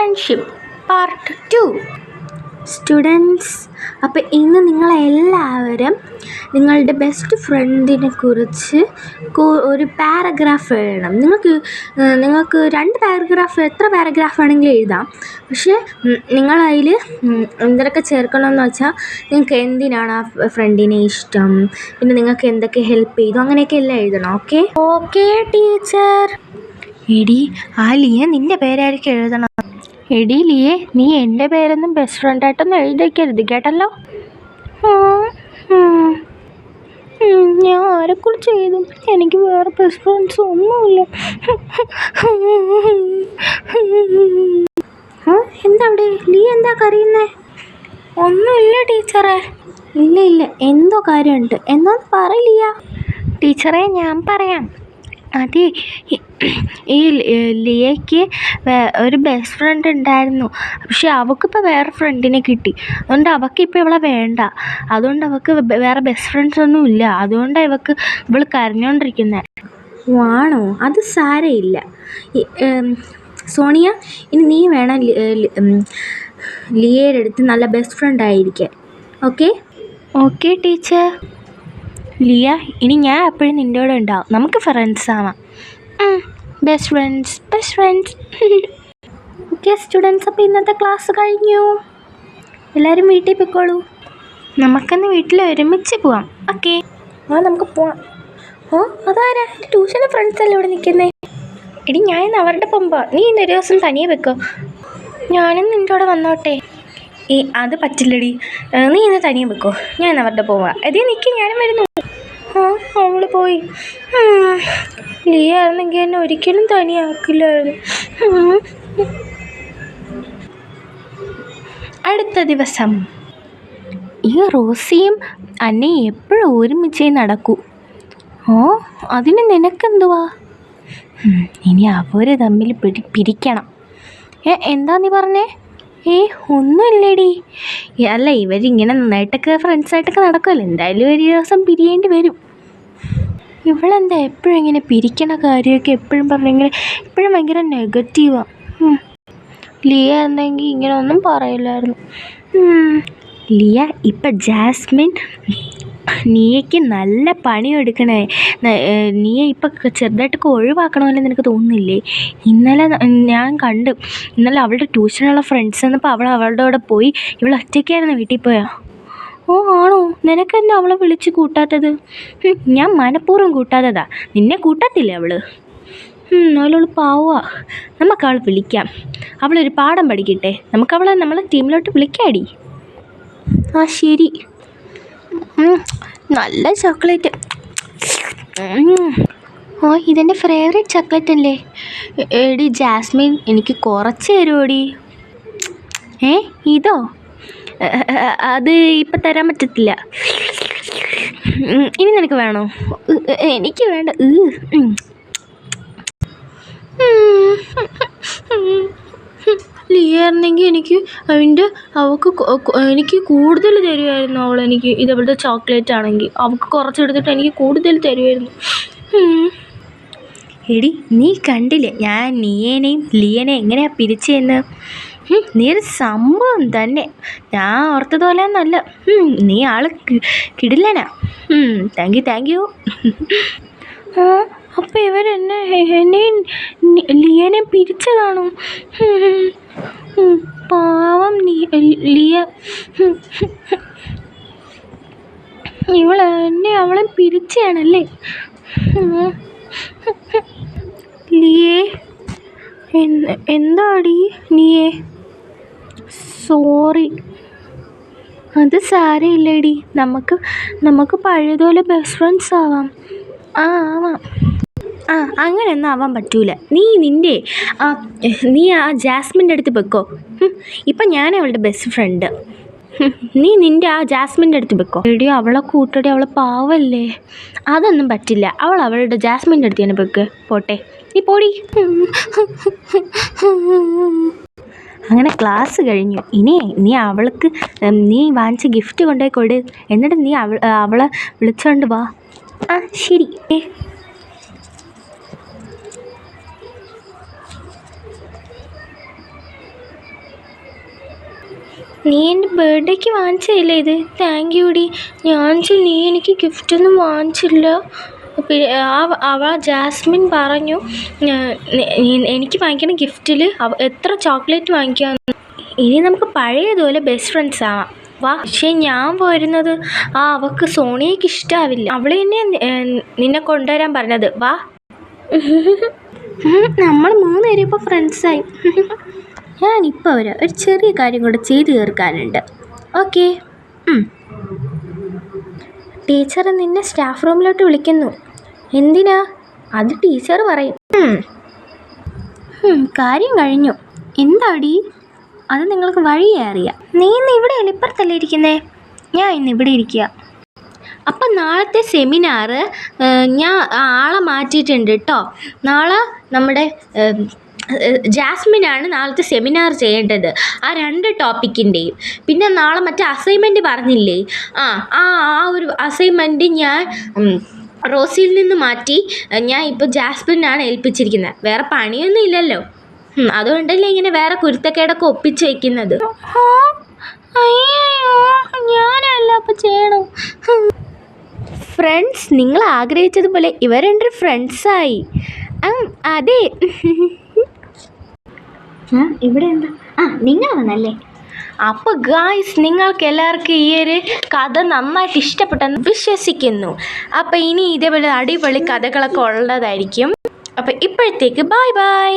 Friendship part 2. Students, അപ്പോൾ ഇന്ന് നിങ്ങളെല്ലാവരും നിങ്ങളുടെ ബെസ്റ്റ് ഫ്രണ്ടിനെ കുറിച്ച് ഒരു പാരഗ്രാഫ് എഴുതണം. നിങ്ങൾക്ക് 2 പാരഗ്രാഫ്, എത്ര പാരഗ്രാഫ് വേണമെങ്കിലും എഴുതാം. പക്ഷേ നിങ്ങളതിൽ എന്തൊക്കെ ചേർക്കണമെന്ന് വെച്ചാൽ നിങ്ങൾക്ക് എന്തിനാണ് ആ ഫ്രണ്ടിനെ ഇഷ്ടം, പിന്നെ നിങ്ങൾക്ക് എന്തൊക്കെ ഹെൽപ്പ് ചെയ്തു, അങ്ങനെയൊക്കെ എല്ലാം എഴുതണം. Okay teacher. എടി ആ ലിയ നിൻ്റെ പേരായിരിക്കും എഴുതണം. എടി ലിയെ, നീ എൻ്റെ പേരൊന്നും ബെസ്റ്റ് ഫ്രണ്ടായിട്ടൊന്നും എഴുതിക്കരുത് കേട്ടല്ലോ. ഞാൻ ആരെക്കുറിച്ച് എഴുതും? എനിക്ക് വേറെ ബെസ്റ്റ് ഫ്രണ്ട്സ് ഒന്നുമില്ല. എന്താ അവിടെ ലിയ, എന്താ കരയുന്നേ? ഒന്നുമില്ല ടീച്ചറെ. ഇല്ല, എന്തോ കാര്യമുണ്ട്. എന്നാന്ന് പറയില്ല ടീച്ചറെ. ഞാൻ പറയാം. അതെ, ഈ ലിയയ്ക്ക് ഒരു ബെസ്റ്റ് ഫ്രണ്ട് ഉണ്ടായിരുന്നു. പക്ഷെ അവൾക്കിപ്പോൾ വേറെ ഫ്രണ്ടിനെ കിട്ടി. അതുകൊണ്ട് അവൾക്കിപ്പോൾ ഇവളെ വേണ്ട. അതുകൊണ്ട് അവൾക്ക് വേറെ ബെസ്റ്റ് ഫ്രണ്ട്സ് ഒന്നും ഇല്ല. അതുകൊണ്ടാണ് ഇവൾ കരഞ്ഞുകൊണ്ടിരിക്കുന്നത്. ആണോ? അത് സാരമില്ല സോണിയ. ഇനി നീ വേണം ലിയയുടെ അടുത്ത് നല്ല ബെസ്റ്റ് ഫ്രണ്ട് ആയിരിക്കാൻ. Okay teacher. ലിയ, ഇനി ഞാൻ എപ്പോഴും നിൻ്റെ കൂടെ ഉണ്ടാവും. നമുക്ക് ഫ്രണ്ട്സ് ആവാം. Best friends. ഓക്കെ സ്റ്റുഡൻസ്, അപ്പോൾ ഇന്നത്തെ ക്ലാസ് കഴിഞ്ഞു. എല്ലാവരും വീട്ടിൽ പോയിക്കോളൂ. നമുക്കിന്ന് വീട്ടിൽ ഒരുമിച്ച് പോവാം. ഓക്കെ, നമുക്ക് പോവാം. അതാരാ? ട്യൂഷന് ഫ്രണ്ട്സ് അല്ലേ ഇവിടെ നിൽക്കുന്നേ? എടി, ഞാൻ ഇന്ന് അവരുടെ പോകുമ്പോൾ നീ ഇന്നൊരു ദിവസം തനിയെ വെക്കോ. ഞാനും നിൻ്റെ കൂടെ വന്നോട്ടെ? അത് പറ്റില്ലടി, നീ ഇന്ന് തനിയെ വെക്കോ. ഞാൻ ഇന്ന് അവരുടെ പോവാം. അതേ നിൽക്കി, ഞാനും വരുന്നു. അവൾ പോയി. ലിയ ആയിരുന്നെങ്കിൽ എന്നെ ഒരിക്കലും തനിയാക്കില്ലായിരുന്നു. അടുത്ത ദിവസം. ഈ റോസിയും അന്നയും എപ്പോഴും ഒരുമിച്ചേ നടക്കൂ. അതിന് നിനക്കെന്തുവാ? ഇനി അവർ തമ്മിൽ പിരിക്കണം. എന്താ നീ പറഞ്ഞേ? ഒന്നുമില്ലടി. അല്ല, ഇവരിങ്ങനെ നന്നായിട്ടൊക്കെ ഫ്രണ്ട്സായിട്ടൊക്കെ നടക്കുമല്ലോ. എന്തായാലും ഒരു ദിവസം പിരിയേണ്ടി വരും. ഇവളെന്താ എപ്പോഴും ഇങ്ങനെ പിരിക്കണ കാര്യമൊക്കെ എപ്പോഴും പറഞ്ഞിങ്ങനെ എപ്പോഴും ഭയങ്കര നെഗറ്റീവാണ്. ലിയ ആയിരുന്നെങ്കിൽ ഇങ്ങനെ ഒന്നും പറയില്ലായിരുന്നു. ലിയ, ഇപ്പം ജാസ്മിൻ നീയയ്ക്ക് നല്ല പണിയെടുക്കണേ. നീയെ ഇപ്പം ചെറുതായിട്ടൊക്കെ ഒഴിവാക്കണമല്ലോ നിനക്ക് തോന്നുന്നില്ലേ? ഇന്നലെ ഞാൻ കണ്ടു. ഇന്നലെ അവളുടെ ട്യൂഷനുള്ള ഫ്രണ്ട്സ് വന്നപ്പോൾ അവളുടെ കൂടെ പോയി. ഇവൾ ഒറ്റയ്ക്കായിരുന്നു വീട്ടിൽ പോയാ. ആണോ? നിനക്കെന്താ അവളെ വിളിച്ച് കൂട്ടാത്തത്? ഞാൻ മനഃപൂർവ്വം കൂട്ടാത്തതാ. നിന്നെ കൂട്ടാത്തില്ലേ അവള്? അവള് പാവാ. നമുക്കവളെ വിളിക്കാം. അവളൊരു പാഠം പഠിക്കട്ടെ. നമുക്കവളെ നമ്മളെ ടീമിലോട്ട് വിളിക്കാടി. ശരി. നല്ല ചോക്ലേറ്റ്. ഇതെൻ്റെ ഫേവറേറ്റ് ചോക്ലേറ്റ് അല്ലേ? എടി ജാസ്മിൻ, എനിക്ക് കുറച്ച് തരുമോടി? ഇതോ? അത് ഇപ്പം തരാൻ പറ്റത്തില്ല. ഇനി നിനക്ക് വേണോ? എനിക്ക് വേണ്ട. ലിയ ആയിരുന്നെങ്കിൽ എനിക്ക് കൂടുതൽ തരുമായിരുന്നു. എനിക്ക് ഇതേപോലത്തെ ചോക്ലേറ്റ് ആണെങ്കിൽ അവൾക്ക് കുറച്ചെടുത്തിട്ട് എനിക്ക് കൂടുതൽ തരുമായിരുന്നു. എടി, നീ കണ്ടില്ലേ ഞാൻ നീയേനെയും ലിയനെയും എങ്ങനെയാണ് പിരിച്ചെന്ന്? നീ ഒരു സംഭവം തന്നെ. ഞാൻ ഓർത്തതുപോലെ ഒന്നല്ല. നീ ആള് കിടിലനാ. Thank you. അപ്പോൾ എന്നെയും ലിയനെ പിരിച്ചതാണോ? പാവം ലിയ. അവളെ പിരിച്ചാണല്ലേ? ലിയേ, എന്താടി നീയേ? സോറി. അത് സാരമില്ലടി. നമുക്ക് പഴയതുപോലെ ബെസ്റ്റ് ഫ്രണ്ട്സ് ആവാം. ആവാം. അങ്ങനെയൊന്നും ആവാൻ പറ്റൂല. നീ ആ ജാസ്മിൻ്റെ അടുത്ത് വെക്കോ. ഇപ്പം ഞാൻ അവളുടെ ബെസ്റ്റ് ഫ്രണ്ട്. നീ നിൻ്റെ ആ ജാസ്മിൻ്റെ അടുത്ത് വെക്കോ. എടി, അവളെ കൂട്ടടി. അവളെ പാവല്ലേ. അതൊന്നും പറ്റില്ല. അവളുടെ ജാസ്മിൻ്റെ അടുത്ത് തന്നെ വെക്ക്. പോട്ടെ, നീ പോടി. അങ്ങനെ ക്ലാസ് കഴിഞ്ഞു. ഇനി നീ വാങ്ങിച്ച ഗിഫ്റ്റ് കൊണ്ടുപോയി കൊട്. എന്നിട്ട് നീ അവളെ വിളിച്ചോണ്ട് വാ. ശരി. നീ എൻ്റെ ബർത്ത്ഡേക്ക് വാങ്ങിച്ചതല്ലേ ഇത്? Thank you D. നീ എനിക്ക് ഗിഫ്റ്റൊന്നും വാങ്ങിച്ചില്ല. അവ ജാസ്മിൻ പറഞ്ഞു എനിക്ക് വാങ്ങിക്കണ ഗിഫ്റ്റിൽ എത്ര ചോക്ലേറ്റ് വാങ്ങിക്കാമെന്ന്. ഇനി നമുക്ക് പഴയതുപോലെ ബെസ്റ്റ് ഫ്രണ്ട്സ് ആവാം, വാ. പക്ഷേ ഞാൻ പോരുന്നത് അവൾക്ക് സോണിയക്ക് ഇഷ്ടാവില്ല. അവൾ തന്നെ നിന്നെ കൊണ്ടുവരാൻ പറഞ്ഞത്, വാ. നമ്മൾ 3 പേരും ഇപ്പോൾ ഫ്രണ്ട്സായി. ഞാനിപ്പോൾ ഒരു ചെറിയ കാര്യം കൂടെ ചെയ്ത് തീർക്കാനുണ്ട്. ഓക്കെ. ടീച്ചർ നിന്നെ സ്റ്റാഫ് റൂമിലോട്ട് വിളിക്കുന്നു. എന്തിനാ? അത് ടീച്ചർ പറയും. കാര്യം കഴിഞ്ഞു. എന്താടി? അത് നിങ്ങൾക്ക് വഴിയേ അറിയാം. നീ ഇന്ന് ഇവിടെ ഇപ്പുറത്തല്ലേ ഇരിക്കുന്നേ? ഞാൻ ഇന്ന് ഇവിടെ ഇരിക്കുക. അപ്പം നാളത്തെ സെമിനാർ ഞാൻ ആളെ മാറ്റിയിട്ടുണ്ട് കേട്ടോ. നാളെ നമ്മുടെ ജാസ്മിനാണ് നാളത്തെ സെമിനാർ ചെയ്യേണ്ടത്, ആ 2 ടോപ്പിക്കിൻ്റെയും. പിന്നെ നാളെ മറ്റേ അസൈൻമെൻറ്റ് പറഞ്ഞില്ലേ, ആ ഒരു അസൈൻമെൻറ്റ് ഞാൻ റോസിയിൽ നിന്ന് മാറ്റി ഞാൻ ഇപ്പോൾ ജാസ്മിനാണ് ഏൽപ്പിച്ചിരിക്കുന്നത്. വേറെ പണിയൊന്നും ഇല്ലല്ലോ, അതുകൊണ്ടല്ലേ ഇങ്ങനെ വേറെ കുരുത്തക്കേടൊക്കെ ഒപ്പിച്ച് വയ്ക്കുന്നത്. അയ്യോ, ഞാനല്ല അപ്പം ചെയ്യണം. ഫ്രണ്ട്സ്, നിങ്ങൾ ആഗ്രഹിച്ചതുപോലെ ഇവർ 2 ഫ്രണ്ട്സായി. അതെ. ഇവിടെ എന്താ? നിങ്ങൾ വന്നല്ലേ? അപ്പോൾ ഗായ്സ്, നിങ്ങൾക്ക് എല്ലാവർക്കും ഈ ഒരു കഥ നന്നായിട്ട് ഇഷ്ടപ്പെട്ടെന്ന് വിശ്വസിക്കുന്നു. അപ്പോൾ ഇനി ഇതേപോലെ അടിപൊളി കഥകളൊക്കെ ഉള്ളതായിരിക്കും. അപ്പോൾ ഇപ്പോഴത്തേക്ക് ബൈ ബൈ.